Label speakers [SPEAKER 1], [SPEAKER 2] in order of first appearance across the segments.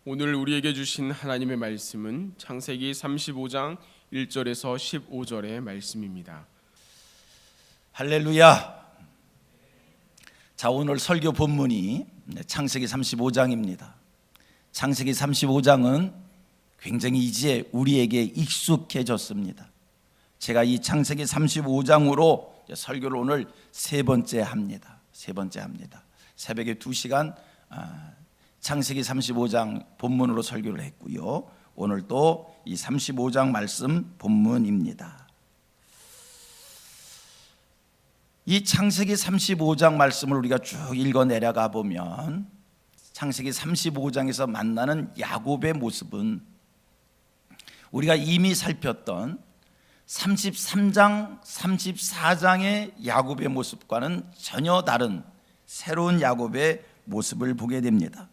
[SPEAKER 1] 오늘 우리에게 주신 하나님의 말씀은 창세기 35장 1절에서 15절의 말씀입니다.
[SPEAKER 2] 할렐루야. 자, 오늘 설교 본문이 창세기 35장입니다. 창세기 35장은 굉장히 이제 우리에게 익숙해졌습니다. 제가 이 창세기 35장으로 설교를 오늘 세 번째 합니다. 새벽에 2시간 창세기 35장 본문으로 설교를 했고요. 오늘 또 이 35장 말씀 본문입니다. 이 창세기 35장 말씀을 우리가 쭉 읽어 내려가 보면 창세기 35장에서 만나는 야곱의 모습은 우리가 이미 살폈던 33장, 34장의 야곱의 모습과는 전혀 다른 새로운 야곱의 모습을 보게 됩니다.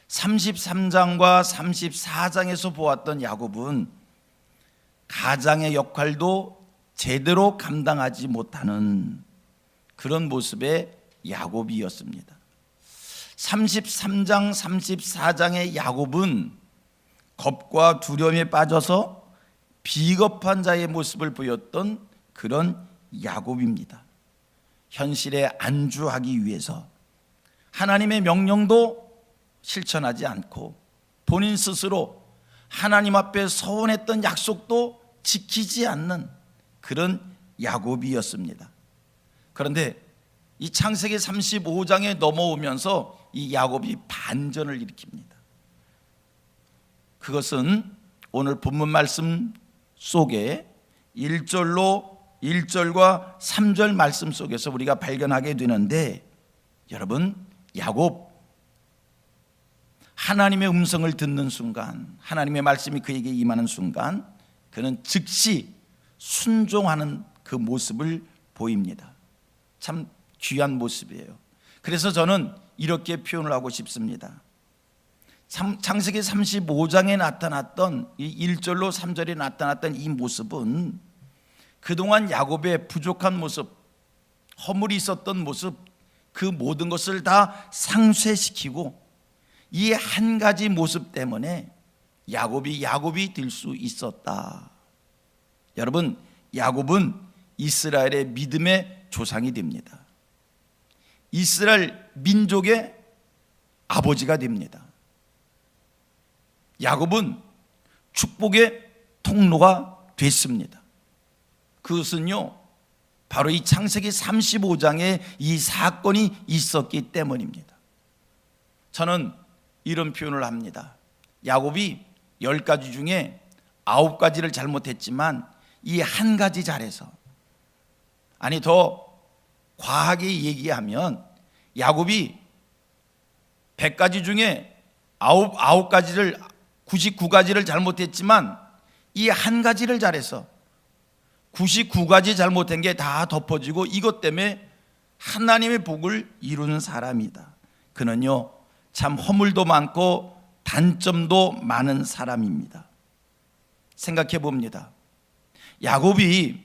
[SPEAKER 2] 33장과 34장에서 보았던 야곱은 가장의 역할도 제대로 감당하지 못하는 그런 모습의 야곱이었습니다. 33장, 34장의 야곱은 겁과 두려움에 빠져서 비겁한 자의 모습을 보였던 그런 야곱입니다. 현실에 안주하기 위해서 하나님의 명령도 실천하지 않고 본인 스스로 하나님 앞에 서원했던 약속도 지키지 않는 그런 야곱이었습니다. 그런데 이 창세기 35장에 넘어오면서 이 야곱이 반전을 일으킵니다. 그것은 오늘 본문 말씀 속에 1절과 3절 말씀 속에서 우리가 발견하게 되는데, 여러분, 야곱 하나님의 음성을 듣는 순간, 하나님의 말씀이 그에게 임하는 순간 그는 즉시 순종하는 그 모습을 보입니다. 참 귀한 모습이에요. 그래서 저는 이렇게 표현을 하고 싶습니다. 창세기 35장에 나타났던 이 1절로 3절에 나타났던 이 모습은 그동안 야곱의 부족한 모습, 허물이 있었던 모습, 그 모든 것을 다 상쇄시키고 이 한 가지 모습 때문에 야곱이 될 수 있었다. 여러분, 야곱은 이스라엘의 믿음의 조상이 됩니다. 이스라엘 민족의 아버지가 됩니다. 야곱은 축복의 통로가 됐습니다. 그것은요, 바로 이 창세기 35장에 이 사건이 있었기 때문입니다. 저는 이런 표현을 합니다. 야곱이 10가지 중에 9가지를 잘못했지만 이 한 가지 잘해서, 아니 더 과하게 얘기하면 야곱이 100가지 중에 99가지를 잘못했지만 이 한 가지를 잘해서 99가지 잘못한 게 다 덮어지고 이것 때문에 하나님의 복을 이루는 사람이다. 그는요, 참 허물도 많고 단점도 많은 사람입니다. 생각해 봅니다. 야곱이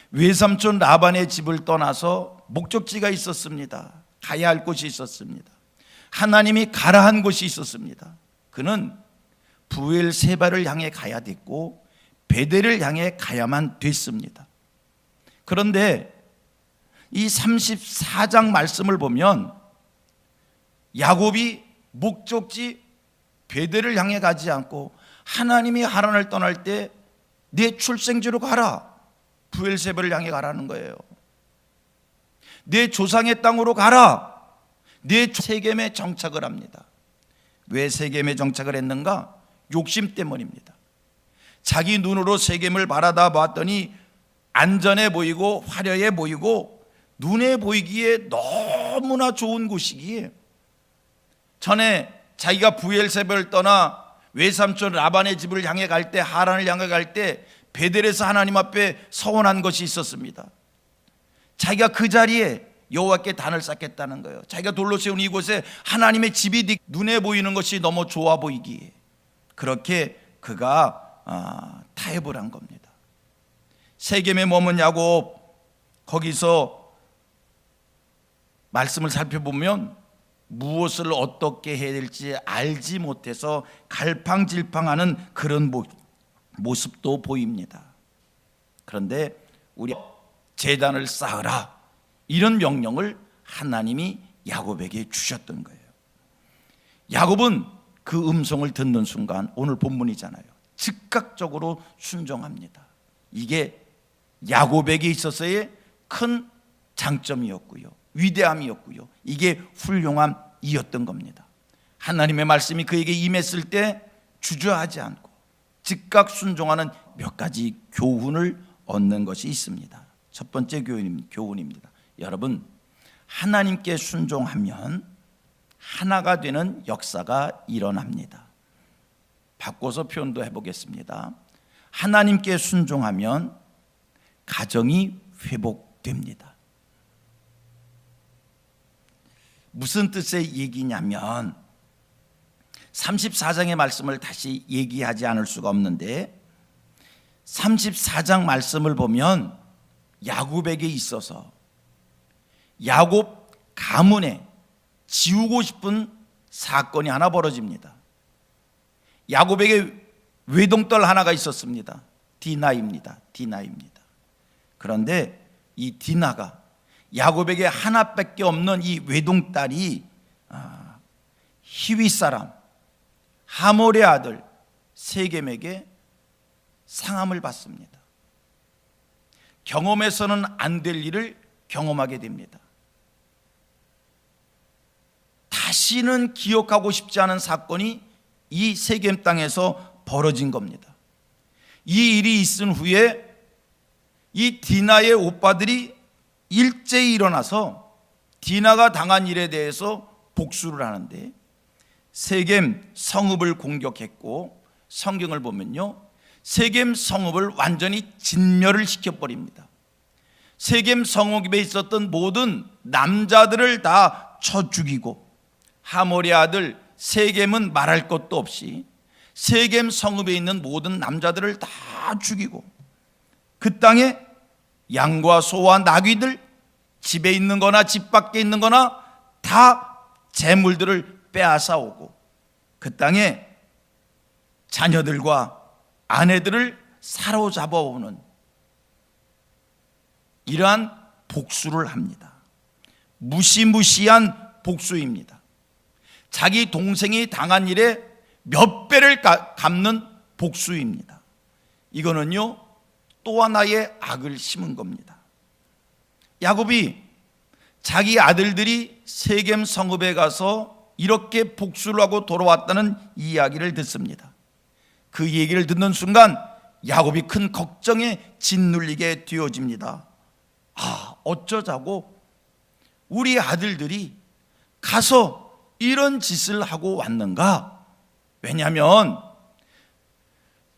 [SPEAKER 2] 외삼촌 라반의 집을 떠나서 목적지가 있었습니다. 가야 할 곳이 있었습니다. 하나님이 가라 한 곳이 있었습니다. 그는 부엘세바를 향해 가야 됐고 베델을 향해 가야만 됐습니다. 그런데 이 34장 말씀을 보면 야곱이 목적지 베델을 향해 가지 않고 하나님이 하란을 떠날 때 내 출생지로 가라, 부엘세바를 향해 가라는 거예요. 내 조상의 땅으로 가라, 내 세겜에 정착을 합니다. 왜 세겜에 정착을 했는가? 욕심 때문입니다. 자기 눈으로 세겜을 바라다 봤더니 안전해 보이고 화려해 보이고 눈에 보이기에 너무나 좋은 곳이기에, 전에 자기가 부엘세바를 떠나 외삼촌 라반의 집을 향해 갈 때, 하란을 향해 갈 때 베델에서 하나님 앞에 서원한 것이 있었습니다. 자기가 그 자리에 여호와께 단을 쌓겠다는 거예요. 자기가 돌로 세운 이곳에 하나님의 집이 눈에 보이는 것이 너무 좋아 보이기에 그렇게 그가 타협을 한 겁니다. 세겜에 머문 야곱, 거기서 말씀을 살펴보면 무엇을 어떻게 해야 될지 알지 못해서 갈팡질팡하는 그런 모습도 보입니다. 그런데 우리 제단을 쌓으라, 이런 명령을 하나님이 야곱에게 주셨던 거예요. 야곱은 그 음성을 듣는 순간, 오늘 본문이잖아요, 즉각적으로 순종합니다. 이게 야곱에게 있어서의 큰 장점이었고요, 위대함이었고요, 이게 훌륭함이었던 겁니다. 하나님의 말씀이 그에게 임했을 때 주저하지 않고 즉각 순종하는 몇 가지 교훈을 얻는 것이 있습니다. 첫 번째 교훈입니다. 여러분, 하나님께 순종하면 하나가 되는 역사가 일어납니다. 바꿔서 표현도 해보겠습니다. 하나님께 순종하면 가정이 회복됩니다. 무슨 뜻의 얘기냐면 34장의 말씀을 다시 얘기하지 않을 수가 없는데, 34장 말씀을 보면 야곱에게 있어서 야곱 가문에 지우고 싶은 사건이 하나 벌어집니다. 야곱에게 외동딸 하나가 있었습니다. 디나입니다. 그런데 이 디나가, 야곱에게 하나밖에 없는 이 외동딸이 히위 사람 하몰의 아들 세겜에게 상함을 받습니다. 경험해서는 안 될 일을 경험하게 됩니다. 다시는 기억하고 싶지 않은 사건이 이 세겜 땅에서 벌어진 겁니다. 이 일이 있은 후에 이 디나의 오빠들이 일제히 일어나서 디나가 당한 일에 대해서 복수를 하는데, 세겜 성읍을 공격했고, 성경을 보면요, 세겜 성읍을 완전히 진멸을 시켜버립니다. 세겜 성읍에 있었던 모든 남자들을 다 쳐 죽이고, 하몰의 아들 세겜은 말할 것도 없이 세겜 성읍에 있는 모든 남자들을 다 죽이고, 그 땅에 양과 소와 나귀들, 집에 있는 거나 집 밖에 있는 거나 다 재물들을 빼앗아 오고, 그 땅에 자녀들과 아내들을 사로잡아 오는 이러한 복수를 합니다. 무시무시한 복수입니다. 자기 동생이 당한 일에 몇 배를 갚는 복수입니다. 이거는요, 또 하나의 악을 심은 겁니다. 야곱이 자기 아들들이 세겜 성읍에 가서 이렇게 복수를 하고 돌아왔다는 이야기를 듣습니다. 그 얘기를 듣는 순간 야곱이 큰 걱정에 짓눌리게 되어집니다. 어쩌자고 우리 아들들이 가서 이런 짓을 하고 왔는가? 왜냐하면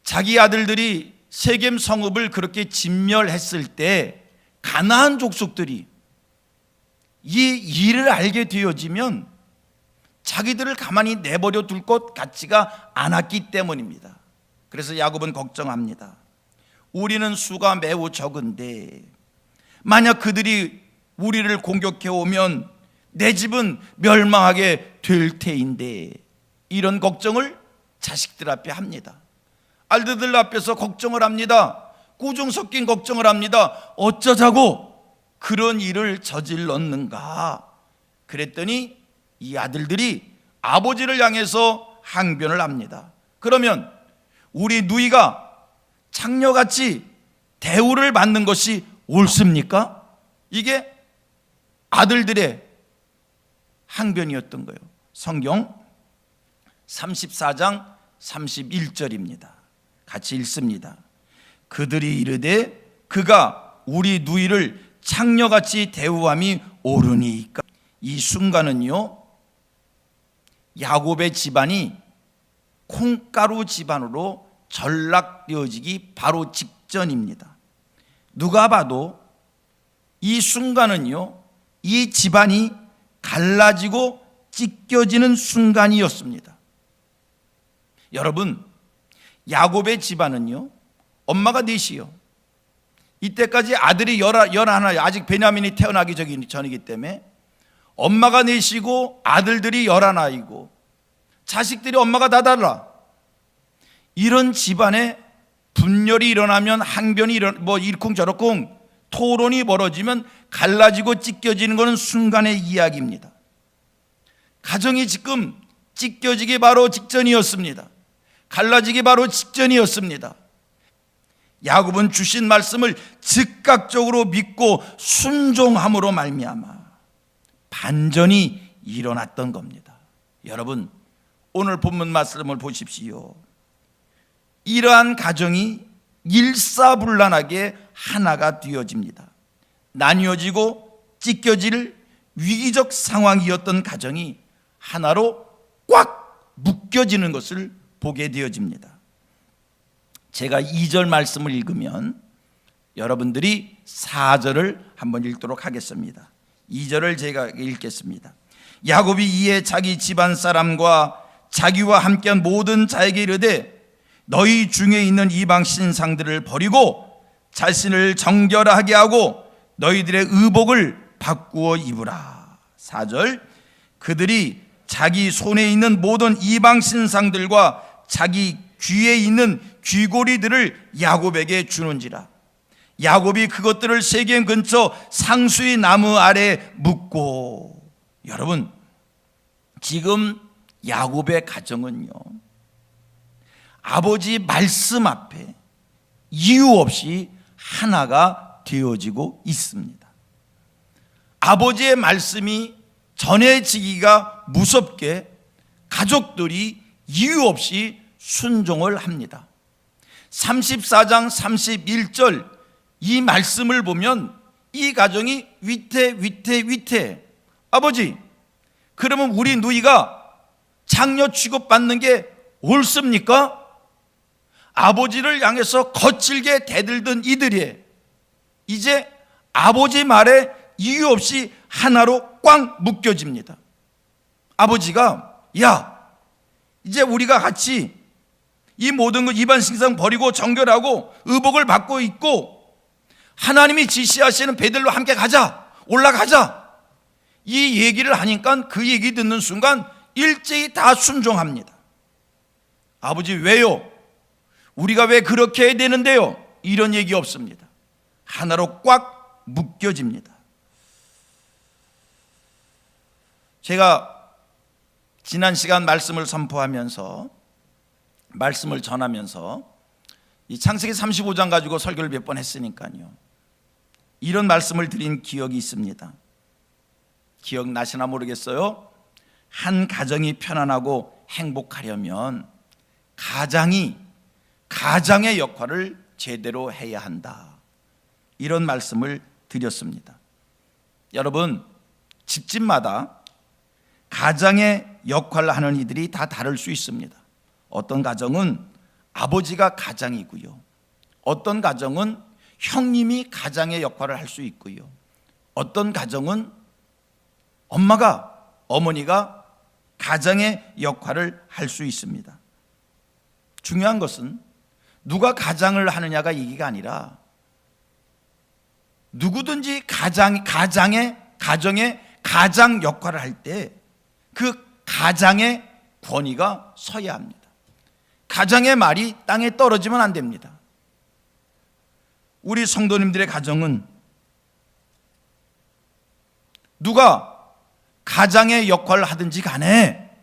[SPEAKER 2] 자기 아들들이 세겜 성읍을 그렇게 진멸했을 때 가나안 족속들이 이 일을 알게 되어지면 자기들을 가만히 내버려 둘 것 같지가 않았기 때문입니다. 그래서 야곱은 걱정합니다. 우리는 수가 매우 적은데 만약 그들이 우리를 공격해 오면 내 집은 멸망하게 될 테인데, 이런 걱정을 자식들 앞에 합니다. 아들들 앞에서 걱정을 합니다. 꾸중 섞인 걱정을 합니다. 어쩌자고 그런 일을 저질렀는가? 그랬더니 이 아들들이 아버지를 향해서 항변을 합니다. 그러면 우리 누이가 창녀같이 대우를 받는 것이 옳습니까? 이게 아들들의 항변이었던 거예요. 성경 34장 31절입니다. 같이 읽습니다. 그들이 이르되 그가 우리 누이를 창녀같이 대우함이 옳으니까. 이 순간은요, 야곱의 집안이 콩가루 집안으로 전락되어지기 바로 직전입니다. 누가 봐도 이 순간은요, 이 집안이 갈라지고 찢겨지는 순간이었습니다. 여러분, 야곱의 집안은요, 엄마가 넷이요, 이때까지 아들이 11, 아직 베냐민이 태어나기 전이기 때문에 엄마가 넷이고 아들들이 11아이고 자식들이 엄마가 다 달라. 이런 집안에 분열이 일어나면 항변이 이쿵저쿵 토론이 벌어지면 갈라지고 찢겨지는 것은 순간의 이야기입니다. 가정이 지금 찢겨지기 바로 직전이었습니다. 갈라지기 바로 직전이었습니다. 야곱은 주신 말씀을 즉각적으로 믿고 순종함으로 말미암아 반전이 일어났던 겁니다. 여러분, 오늘 본문 말씀을 보십시오. 이러한 가정이 일사불란하게 하나가 되어집니다. 나뉘어지고 찢겨질 위기적 상황이었던 가정이 하나로 꽉 묶여지는 것을 보게 되어집니다. 제가 2절 말씀을 읽으면 여러분들이 4절을 한번 읽도록 하겠습니다. 2절을 제가 읽겠습니다. 야곱이 이에 자기 집안 사람과 자기와 함께한 모든 자에게 이르되 너희 중에 있는 이방 신상들을 버리고 자신을 정결하게 하고 너희들의 의복을 바꾸어 입으라. 4절, 그들이 자기 손에 있는 모든 이방 신상들과 자기 귀에 있는 귀고리들을 야곱에게 주는지라. 야곱이 그것들을 세겜 근처 상수의 나무 아래 묻고. 여러분, 지금 야곱의 가정은요, 아버지 말씀 앞에 이유 없이 하나가 되어지고 있습니다. 아버지의 말씀이 전해지기가 무섭게 가족들이 이유 없이 순종을 합니다. 34장 31절 이 말씀을 보면 이 가정이 위태 아버지, 그러면 우리 누이가 장녀 취급받는 게 옳습니까? 아버지를 향해서 거칠게 대들던 이들이 이제 아버지 말에 이유 없이 하나로 꽉 묶여집니다. 아버지가 야, 이제 우리가 같이 이 모든 것 이반 신상 버리고 정결하고 의복을 받고 있고 하나님이 지시하시는 베들로 함께 가자, 올라가자, 이 얘기를 하니까 그 얘기 듣는 순간 일제히 다 순종합니다. 아버지 왜요? 우리가 왜 그렇게 해야 되는데요? 이런 얘기 없습니다. 하나로 꽉 묶여집니다. 제가 지난 시간 말씀을 선포하면서 말씀을 전하면서 이 창세기 35장 가지고 설교를 몇 번 했으니까요, 이런 말씀을 드린 기억이 있습니다. 기억나시나 모르겠어요. 한 가정이 편안하고 행복하려면 가장의 역할을 제대로 해야 한다, 이런 말씀을 드렸습니다. 여러분, 집집마다 가장의 역할을 하는 이들이 다 다를 수 있습니다. 어떤 가정은 아버지가 가장이고요, 어떤 가정은 형님이 가장의 역할을 할 수 있고요, 어떤 가정은 어머니가 가장의 역할을 할 수 있습니다. 중요한 것은 누가 가장을 하느냐가 얘기가 아니라 누구든지 가정의 가장 역할을 할 때 그 가장의 권위가 서야 합니다. 가장의 말이 땅에 떨어지면 안 됩니다. 우리 성도님들의 가정은 누가 가장의 역할을 하든지 간에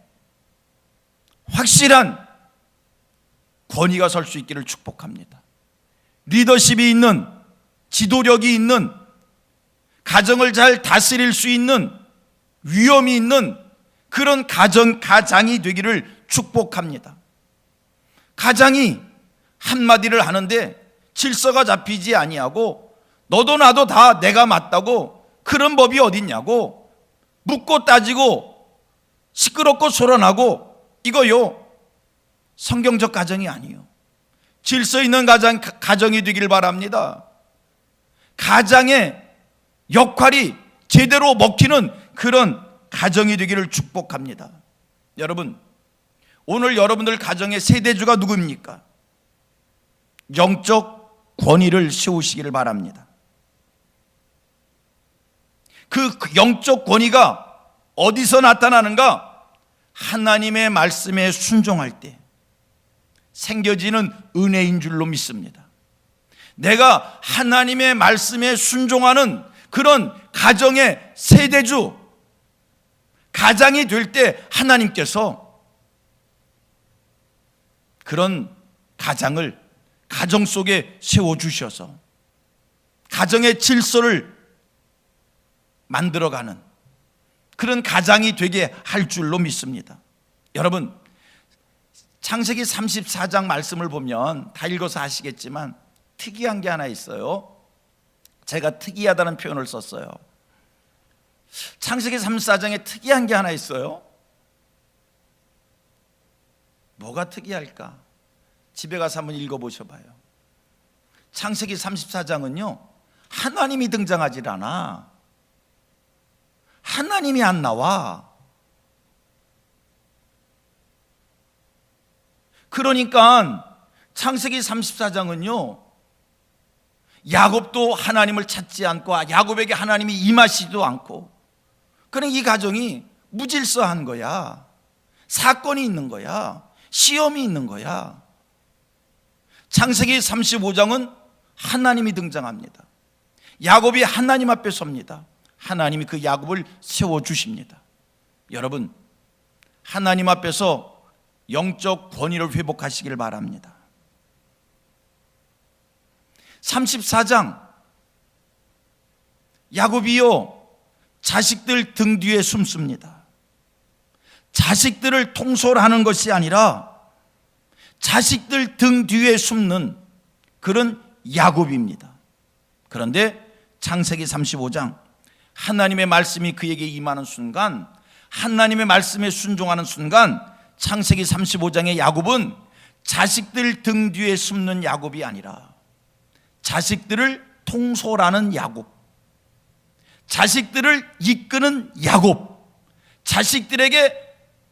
[SPEAKER 2] 확실한 권위가 설 수 있기를 축복합니다. 리더십이 있는, 지도력이 있는, 가정을 잘 다스릴 수 있는, 위엄이 있는 그런 가장이 되기를 축복합니다. 가장이 한마디를 하는데 질서가 잡히지 아니하고 너도 나도 다 내가 맞다고, 그런 법이 어딨냐고 묻고 따지고 시끄럽고 소란하고, 이거요 성경적 가정이 아니에요. 질서 있는 가정이 되기를 바랍니다. 가장의 역할이 제대로 먹히는 그런 가정이 되기를 축복합니다. 여러분, 오늘 여러분들 가정의 세대주가 누구입니까? 영적 권위를 세우시기를 바랍니다. 그 영적 권위가 어디서 나타나는가? 하나님의 말씀에 순종할 때 생겨지는 은혜인 줄로 믿습니다. 내가 하나님의 말씀에 순종하는 그런 가정의 세대주, 가장이 될 때 하나님께서 그런 가장을 가정 속에 세워주셔서 가정의 질서를 만들어가는 그런 가장이 되게 할 줄로 믿습니다. 여러분, 창세기 34장 말씀을 보면 다 읽어서 아시겠지만 특이한 게 하나 있어요. 제가 특이하다는 표현을 썼어요. 창세기 34장에 특이한 게 하나 있어요. 뭐가 특이할까? 집에 가서 한번 읽어보셔봐요. 창세기 34장은요 하나님이 등장하질 않아. 하나님이 안 나와. 그러니까 창세기 34장은요 야곱도 하나님을 찾지 않고 야곱에게 하나님이 임하시지도 않고, 그러니까 이 가정이 무질서한 거야. 사건이 있는 거야. 시험이 있는 거야. 창세기 35장은 하나님이 등장합니다. 야곱이 하나님 앞에 섭니다. 하나님이 그 야곱을 세워주십니다. 여러분, 하나님 앞에서 영적 권위를 회복하시길 바랍니다. 34장, 야곱이요 자식들 등 뒤에 숨습니다. 자식들을 통솔하는 것이 아니라 자식들 등 뒤에 숨는 그런 야곱입니다. 그런데 창세기 35장, 하나님의 말씀이 그에게 임하는 순간, 하나님의 말씀에 순종하는 순간, 창세기 35장의 야곱은 자식들 등 뒤에 숨는 야곱이 아니라 자식들을 통솔하는 야곱, 자식들을 이끄는 야곱, 자식들에게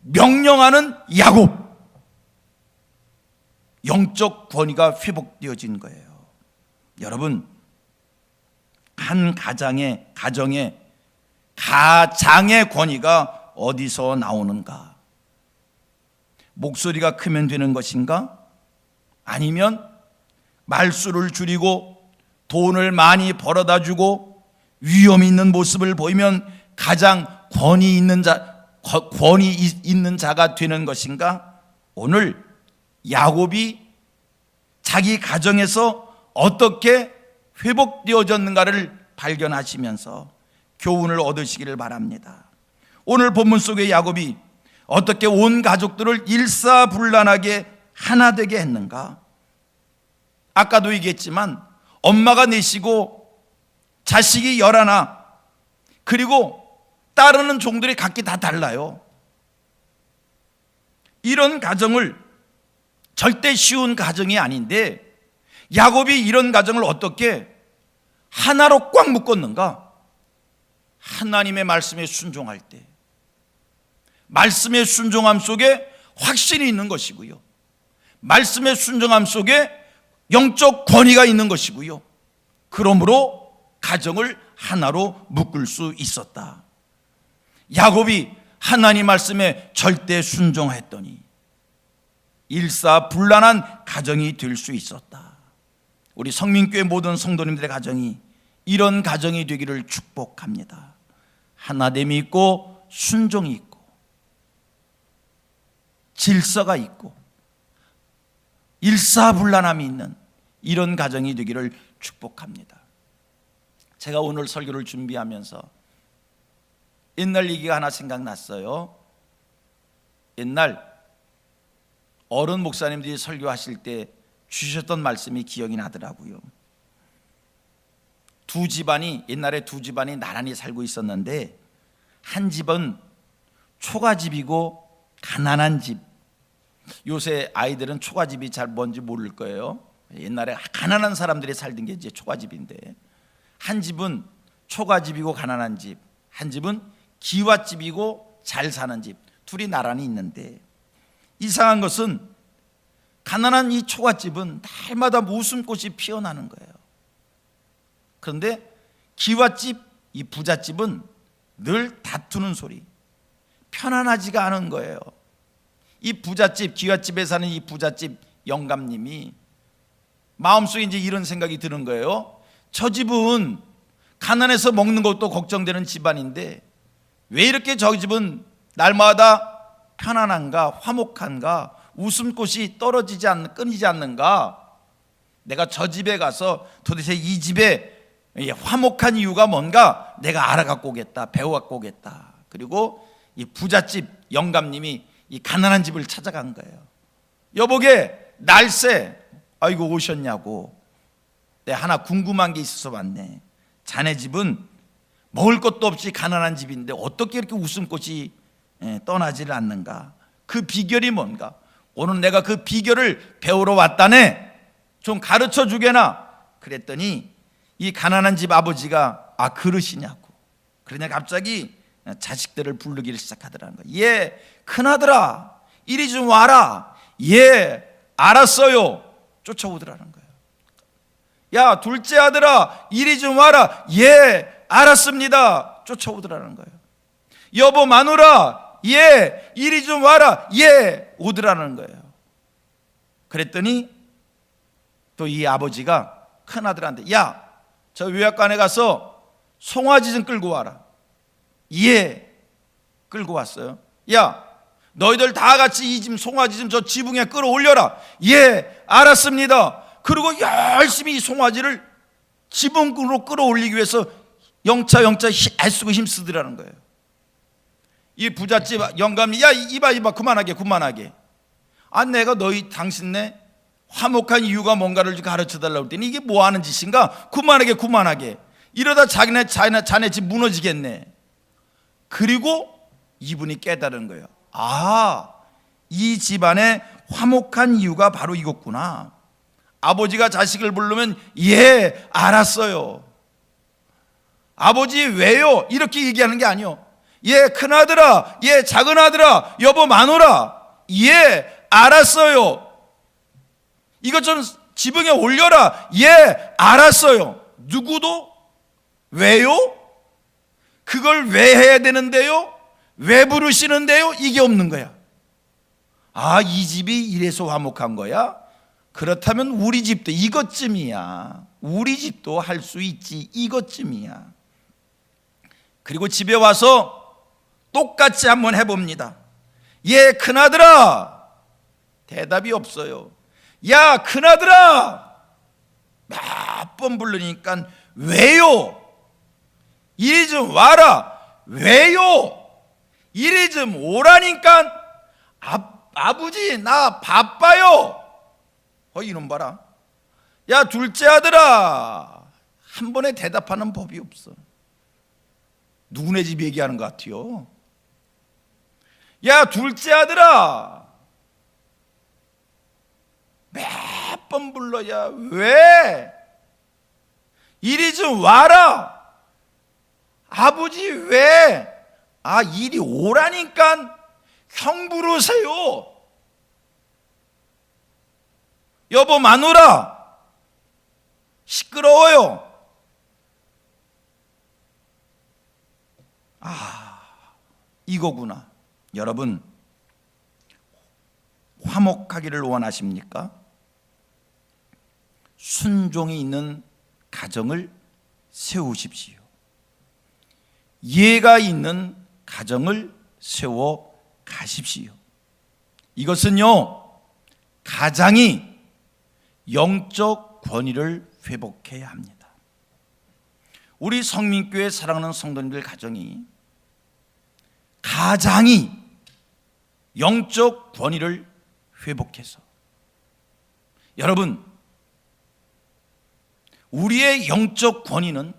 [SPEAKER 2] 명령하는 야곱, 영적 권위가 회복되어진 거예요. 여러분, 한 가정의 가장의 권위가 어디서 나오는가? 목소리가 크면 되는 것인가? 아니면 말수를 줄이고 돈을 많이 벌어다 주고 위험 있는 모습을 보이면 가장 권위 있는 자가 되는 것인가? 오늘 야곱이 자기 가정에서 어떻게 회복되어졌는가를 발견하시면서 교훈을 얻으시기를 바랍니다. 오늘 본문 속의 야곱이 어떻게 온 가족들을 일사불란하게 하나 되게 했는가? 아까도 얘기했지만 엄마가 넷이고 자식이 11, 그리고 따르는 종들이 각기 다 달라요. 이런 가정을 절대 쉬운 가정이 아닌데 야곱이 이런 가정을 어떻게 하나로 꽉 묶었는가? 하나님의 말씀에 순종할 때, 말씀의 순종함 속에 확신이 있는 것이고요, 말씀의 순종함 속에 영적 권위가 있는 것이고요, 그러므로 가정을 하나로 묶을 수 있었다. 야곱이 하나님 말씀에 절대 순종했더니 일사불란한 가정이 될 수 있었다. 우리 성민교회 모든 성도님들의 가정이 이런 가정이 되기를 축복합니다. 하나됨이 있고 순종이 있고 질서가 있고 일사불란함이 있는 이런 가정이 되기를 축복합니다. 제가 오늘 설교를 준비하면서 옛날 얘기가 하나 생각났어요. 옛날 어른 목사님들이 설교하실 때 주셨던 말씀이 기억이 나더라고요. 옛날에 두 집안이 나란히 살고 있었는데 한 집은 초가집이고 가난한 집. 요새 아이들은 초가집이 잘 뭔지 모를 거예요. 옛날에 가난한 사람들이 살던 게 이제 초가집인데, 한 집은 초가집이고 가난한 집, 한 집은 기와집이고 잘 사는 집, 둘이 나란히 있는데 이상한 것은 가난한 이 초가집은 날마다 웃음꽃이 피어나는 거예요. 그런데 기와집, 이 부잣집은 늘 다투는 소리, 편안하지가 않은 거예요. 이 부잣집, 기와집에 사는 이 부잣집 영감님이 마음속에 이제 이런 생각이 드는 거예요. 저 집은 가난해서 먹는 것도 걱정되는 집안인데 왜 이렇게 저 집은 날마다 편안한가, 화목한가, 웃음꽃이 끊이지 않는가? 내가 저 집에 가서 도대체 이 집에 화목한 이유가 뭔가 내가 알아갖고 오겠다, 배워갖고 오겠다. 그리고 이 부잣집 영감님이 이 가난한 집을 찾아간 거예요. 여보게 날새, 아이고 오셨냐고. 내가 하나 궁금한 게 있어서 왔네. 자네 집은 먹을 것도 없이 가난한 집인데 어떻게 이렇게 웃음꽃이 떠나지를 않는가? 그 비결이 뭔가? 오늘 내가 그 비결을 배우러 왔다네. 좀 가르쳐 주게나. 그랬더니 이 가난한 집 아버지가 그러시냐고. 그러냐 갑자기 자식들을 부르기를 시작하더라는 거예요. 예, 큰아들아 이리 좀 와라. 예, 알았어요. 쫓아오더라는 거예요. 야, 둘째 아들아 이리 좀 와라. 예, 알았습니다. 쫓아오더라는 거예요. 여보 마누라 예, 이리 좀 와라. 예, 오더라는 거예요. 그랬더니 또 이 아버지가 큰아들한테 야, 저 외양간에 가서 송아지 좀 끌고 와라. 예, 끌고 왔어요. 야, 너희들 다 같이 이 집 송아지 좀 저 지붕에 끌어올려라. 예, 알았습니다. 그리고 열심히 이 송아지를 지붕으로 끌어올리기 위해서 영차 애쓰고 힘쓰더라는 거예요. 이 부잣집 영감이 야, 이봐 그만하게. 내가 당신네 화목한 이유가 뭔가를 가르쳐 달라고 했더니 이게 뭐 하는 짓인가? 그만하게. 이러다 자네 집 무너지겠네. 그리고 이분이 깨달은 거예요. 이 집안의 화목한 이유가 바로 이것구나. 아버지가 자식을 부르면 예, 알았어요. 아버지 왜요? 이렇게 얘기하는 게 아니요. 예, 큰아들아, 예, 작은아들아, 여보 마누라, 예, 알았어요. 이것 좀 지붕에 올려라. 예, 알았어요. 누구도 왜요? 그걸 왜 해야 되는데요? 왜 부르시는데요? 이게 없는 거야. 이 집이 이래서 화목한 거야? 그렇다면 우리 집도 이것쯤이야. 우리 집도 할 수 있지. 이것쯤이야. 그리고 집에 와서 똑같이 한번 해봅니다. 예, 큰아들아. 대답이 없어요. 야, 큰아들아. 몇 번 부르니까 왜요? 이리 좀 와라. 왜요? 이리 좀 오라니까. 아버지 나 바빠요. 이놈 봐라. 야, 둘째 아들아. 한 번에 대답하는 법이 없어. 누구네 집 얘기하는 것 같아요. 야, 둘째 아들아. 몇 번 불러야 왜? 이리 좀 와라. 아버지 왜? 이리 오라니까. 형 부르세요. 여보 마누라 시끄러워요. 이거구나. 여러분 화목하기를 원하십니까? 순종이 있는 가정을 세우십시오. 예가 있는 가정을 세워 가십시오. 이것은요, 가장이 영적 권위를 회복해야 합니다. 우리 성민교회 사랑하는 성도님들 가장이 영적 권위를 회복해서, 여러분 우리의 영적 권위는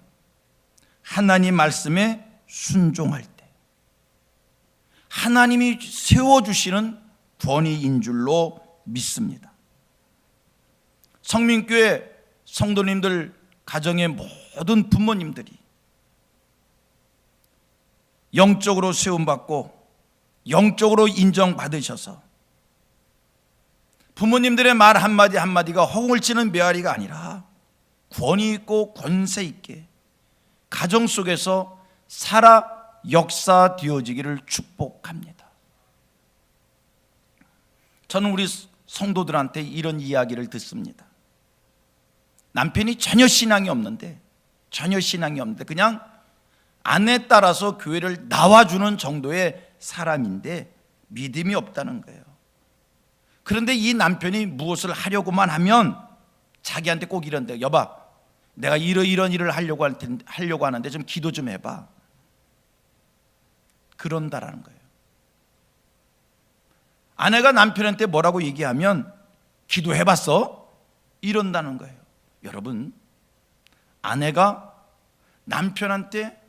[SPEAKER 2] 하나님 말씀에 순종할 때 하나님이 세워주시는 권위인 줄로 믿습니다. 성민교회 성도님들 가정의 모든 부모님들이 영적으로 세움받고 영적으로 인정받으셔서 부모님들의 말 한마디 한마디가 허공을 치는 메아리가 아니라 권위 있고 권세 있게 가정 속에서 살아 역사되어지기를 축복합니다. 저는 우리 성도들한테 이런 이야기를 듣습니다. 남편이 전혀 신앙이 없는데 그냥 아내에 따라서 교회를 나와주는 정도의 사람인데 믿음이 없다는 거예요. 그런데 이 남편이 무엇을 하려고만 하면 자기한테 꼭 이런데, 여봐, 내가 이런 일을 하려고 하는데 좀 기도 좀 해봐, 그런다라는 거예요. 아내가 남편한테 뭐라고 얘기하면 기도해봤어? 이런다는 거예요. 여러분, 아내가 남편한테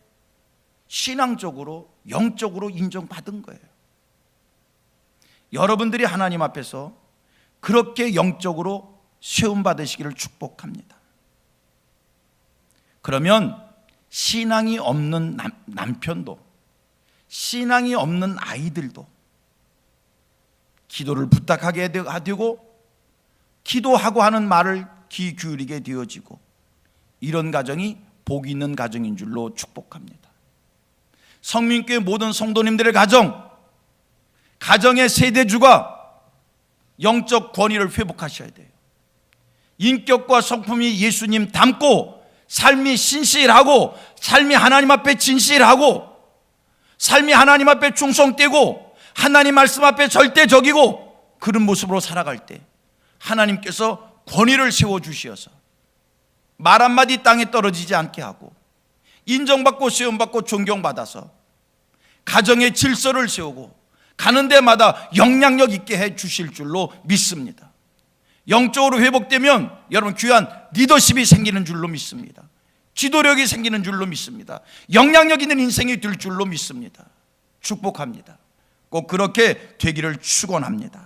[SPEAKER 2] 신앙적으로 영적으로 인정받은 거예요. 여러분들이 하나님 앞에서 그렇게 영적으로 시험받으시기를 축복합니다. 그러면 신앙이 없는 남편도, 신앙이 없는 아이들도 기도를 부탁하게 되고, 기도하고 하는 말을 귀 기울이게 되어지고, 이런 가정이 복 있는 가정인 줄로 축복합니다. 성민교회 모든 성도님들의 가정의 세대주가 영적 권위를 회복하셔야 돼요. 인격과 성품이 예수님 닮고, 삶이 신실하고, 삶이 하나님 앞에 진실하고, 삶이 하나님 앞에 충성되고, 하나님 말씀 앞에 절대적이고, 그런 모습으로 살아갈 때 하나님께서 권위를 세워주시어서 말 한마디 땅에 떨어지지 않게 하고, 인정받고 시험받고 존경받아서 가정의 질서를 세우고 가는 데마다 영향력 있게 해 주실 줄로 믿습니다. 영적으로 회복되면 여러분 귀한 리더십이 생기는 줄로 믿습니다. 지도력이 생기는 줄로 믿습니다. 영향력 있는 인생이 될 줄로 믿습니다. 축복합니다. 꼭 그렇게 되기를 축원합니다.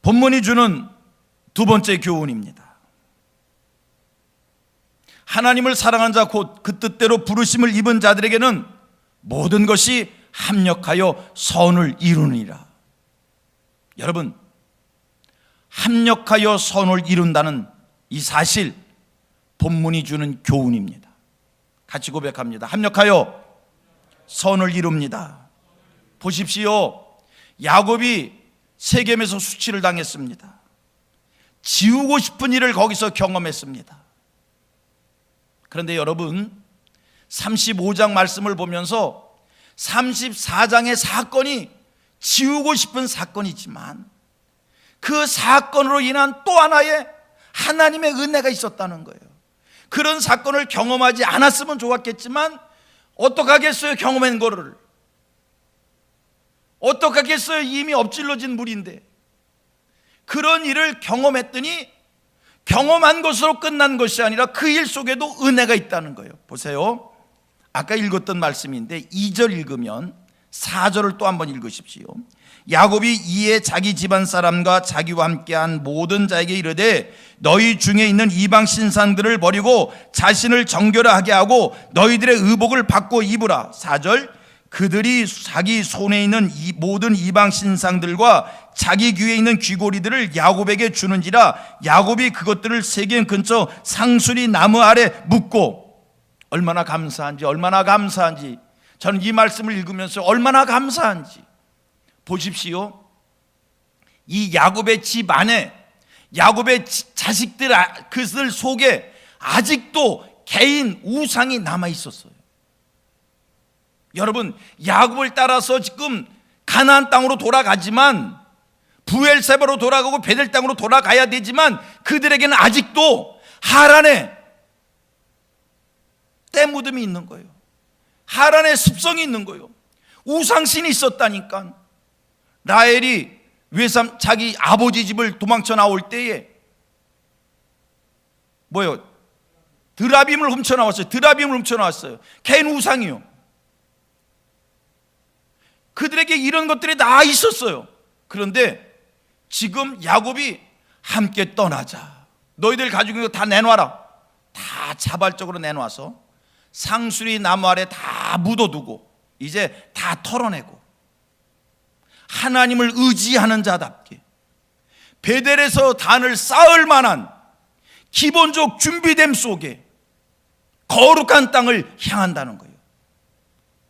[SPEAKER 2] 본문이 주는 두 번째 교훈입니다. 하나님을 사랑한 자 곧 그 뜻대로 부르심을 입은 자들에게는 모든 것이 합력하여 선을 이루느니라. 여러분, 합력하여 선을 이룬다는 이 사실, 본문이 주는 교훈입니다. 같이 고백합니다. 합력하여 선을 이룹니다. 보십시오. 야곱이 세겜에서 수치를 당했습니다. 지우고 싶은 일을 거기서 경험했습니다. 그런데 여러분, 35장 말씀을 보면서 34장의 사건이 지우고 싶은 사건이지만 그 사건으로 인한 또 하나의 하나님의 은혜가 있었다는 거예요. 그런 사건을 경험하지 않았으면 좋았겠지만 어떡하겠어요? 경험한 거를 어떡하겠어요? 이미 엎질러진 물인데. 그런 일을 경험했더니 경험한 것으로 끝난 것이 아니라 그 일 속에도 은혜가 있다는 거예요. 보세요, 아까 읽었던 말씀인데 2절 읽으면 4절을 또 한번 읽으십시오. 야곱이 이에 자기 집안 사람과 자기와 함께한 모든 자에게 이르되 너희 중에 있는 이방 신상들을 버리고 자신을 정결하게 하고 너희들의 의복을 바꿔 입으라. 4절, 그들이 자기 손에 있는 이 모든 이방 신상들과 자기 귀에 있는 귀고리들을 야곱에게 주는지라. 야곱이 그것들을 세겜 근처 상수리 나무 아래 묻고, 얼마나 감사한지 저는 이 말씀을 읽으면서 얼마나 감사한지 보십시오. 이 야곱의 집 안에, 야곱의 자식들 그들 속에 아직도 개인 우상이 남아 있었어요. 여러분, 야곱을 따라서 지금 가나안 땅으로 돌아가지만, 부엘세바로 돌아가고 베델 땅으로 돌아가야 되지만 그들에게는 아직도 하란의 때 묻음이 있는 거예요. 하란의 습성이 있는 거예요. 우상신이 있었다니까. 라헬이 외삼 자기 아버지 집을 도망쳐 나올 때에 드라빔을 훔쳐 나왔어요. 개인 우상이요. 그들에게 이런 것들이 다 있었어요. 그런데 지금 야곱이 함께 떠나자, 너희들 가지고 있는 거 다 내놔라. 다 자발적으로 내놔서 상수리 나무 아래 다 묻어두고 이제 다 털어내고 하나님을 의지하는 자답게 베델에서 단을 쌓을 만한 기본적 준비됨 속에 거룩한 땅을 향한다는 거예요.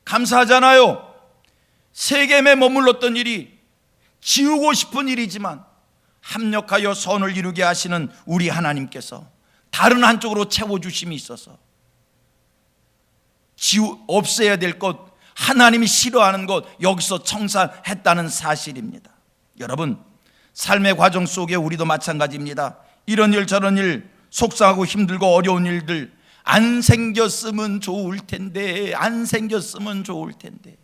[SPEAKER 2] 감사하잖아요. 세겜에 머물렀던 일이 지우고 싶은 일이지만 합력하여 선을 이루게 하시는 우리 하나님께서 다른 한쪽으로 채워주심이 있어서 없애야 될 것, 하나님이 싫어하는 것 여기서 청산했다는 사실입니다. 여러분, 삶의 과정 속에 우리도 마찬가지입니다. 이런 일 저런 일, 속상하고 힘들고 어려운 일들 안 생겼으면 좋을 텐데, 안 생겼으면 좋을 텐데,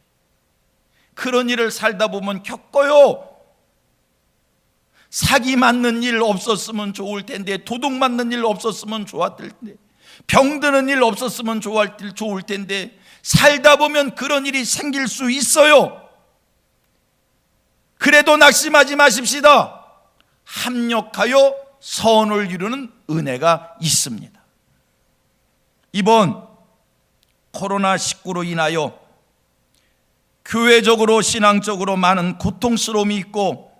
[SPEAKER 2] 그런 일을 살다 보면 겪어요. 사기 맞는 일 없었으면 좋을 텐데, 도둑 맞는 일 없었으면 좋았을 텐데, 병드는 일 없었으면 좋을 텐데, 살다 보면 그런 일이 생길 수 있어요. 그래도 낙심하지 마십시다. 합력하여 선을 이루는 은혜가 있습니다. 이번 코로나19로 인하여 교회적으로 신앙적으로 많은 고통스러움이 있고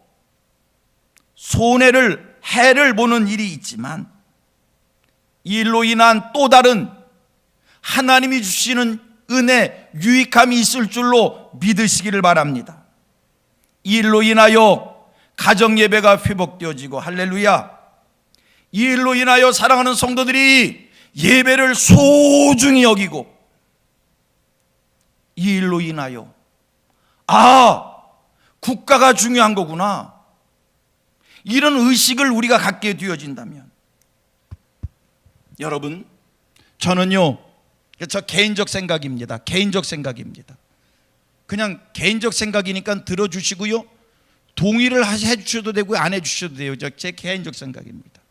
[SPEAKER 2] 손해를 해를 보는 일이 있지만 이 일로 인한 또 다른 하나님이 주시는 은혜, 유익함이 있을 줄로 믿으시기를 바랍니다. 이 일로 인하여 가정예배가 회복되어지고, 할렐루야, 이 일로 인하여 사랑하는 성도들이 예배를 소중히 여기고, 이 일로 인하여 국가가 중요한 거구나, 이런 의식을 우리가 갖게 되어진다면, 여러분, 저는요, 저 개인적 생각입니다. 개인적 생각입니다. 그냥 개인적 생각이니까 들어주시고요, 동의를 해주셔도 되고 안 해주셔도 돼요. 제 개인적 생각입니다.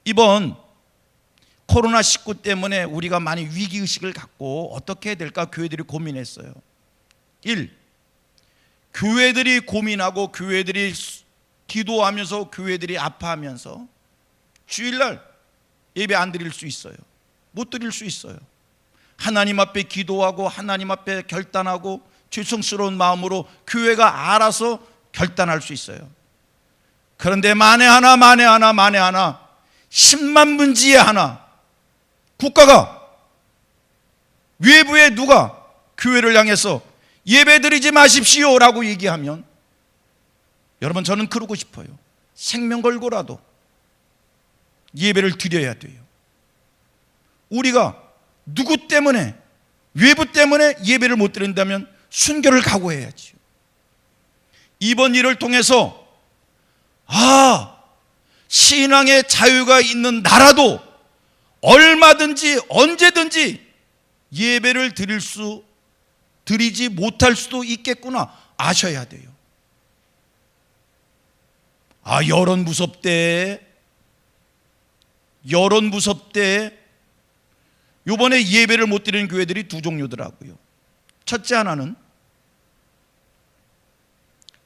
[SPEAKER 2] 이번 코로나19 때문에 우리가 많이 위기의식을 갖고 어떻게 해야 될까 교회들이 고민했어요. 1. 교회들이 고민하고 교회들이 기도하면서 교회들이 아파하면서 주일날 예배 안 드릴 수 있어요. 못 드릴 수 있어요. 하나님 앞에 기도하고 하나님 앞에 결단하고 죄송스러운 마음으로 교회가 알아서 결단할 수 있어요. 그런데 만에 하나 10만 분지에 하나 국가가, 외부에 누가 교회를 향해서 예배드리지 마십시오라고 얘기하면, 여러분, 저는 그러고 싶어요. 생명 걸고라도 예배를 드려야 돼요. 우리가 누구 때문에, 외부 때문에 예배를 못 드린다면 순교를 각오해야지요. 이번 일을 통해서 신앙의 자유가 있는 나라도 얼마든지 언제든지 예배를 드리지 못할 수도 있겠구나 아셔야 돼요. 여론 무섭대. 요번에 예배를 못 드리는 교회들이 두 종류더라고요. 첫째 하나는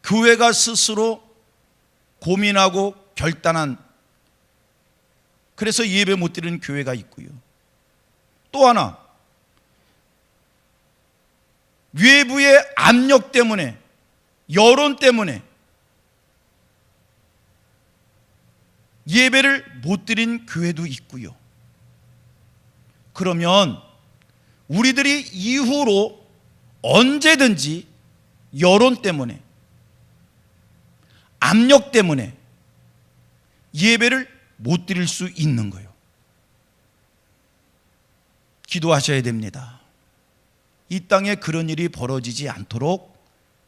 [SPEAKER 2] 교회가 스스로 고민하고 결단한, 그래서 예배 못 드리는 교회가 있고요. 또 하나, 외부의 압력 때문에, 여론 때문에 예배를 못 드린 교회도 있고요. 그러면 우리들이 이후로 언제든지 여론 때문에, 압력 때문에 예배를 못 드릴 수 있는 거예요. 기도하셔야 됩니다. 이 땅에 그런 일이 벌어지지 않도록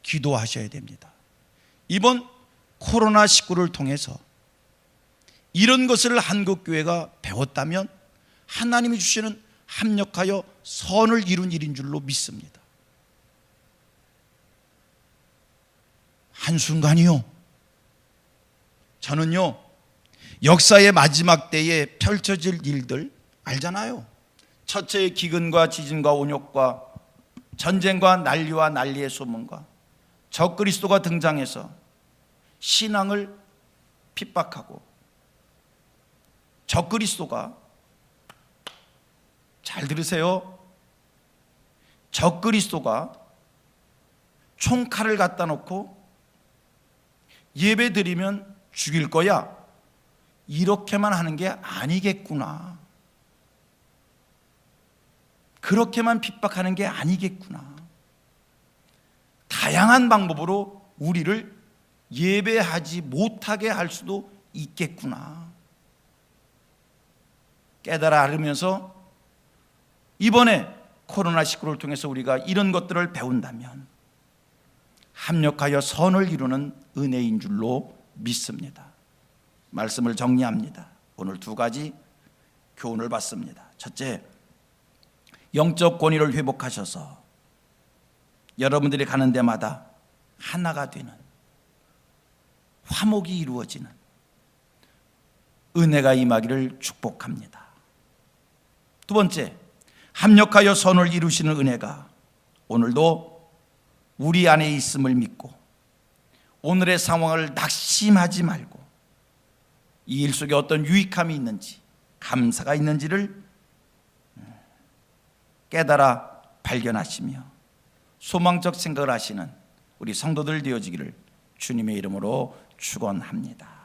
[SPEAKER 2] 기도하셔야 됩니다. 이번 코로나19를 통해서 이런 것을 한국교회가 배웠다면 하나님이 주시는 합력하여 선을 이룬 일인 줄로 믿습니다. 한순간이요, 저는요, 역사의 마지막 때에 펼쳐질 일들 알잖아요. 첫째의 기근과 지진과 온역과 전쟁과 난리와 난리의 소문과 적그리스도가 등장해서 신앙을 핍박하고, 적그리스도가, 잘 들으세요, 적그리스도가 총칼을 갖다 놓고 예배 드리면 죽일 거야, 이렇게만 하는 게 아니겠구나. 그렇게만 핍박하는 게 아니겠구나. 다양한 방법으로 우리를 예배하지 못하게 할 수도 있겠구나. 깨달아 알으면서 이번에 코로나19를 통해서 우리가 이런 것들을 배운다면 합력하여 선을 이루는 은혜인 줄로 믿습니다. 말씀을 정리합니다. 오늘 두 가지 교훈을 받습니다. 첫째, 영적 권위를 회복하셔서 여러분들이 가는 데마다 하나가 되는 화목이 이루어지는 은혜가 임하기를 축복합니다. 두 번째, 합력하여 선을 이루시는 은혜가 오늘도 우리 안에 있음을 믿고 오늘의 상황을 낙심하지 말고 이 일 속에 어떤 유익함이 있는지 감사가 있는지를 깨달아 발견하시며 소망적 생각을 하시는 우리 성도들 되어지기를 주님의 이름으로 축원합니다.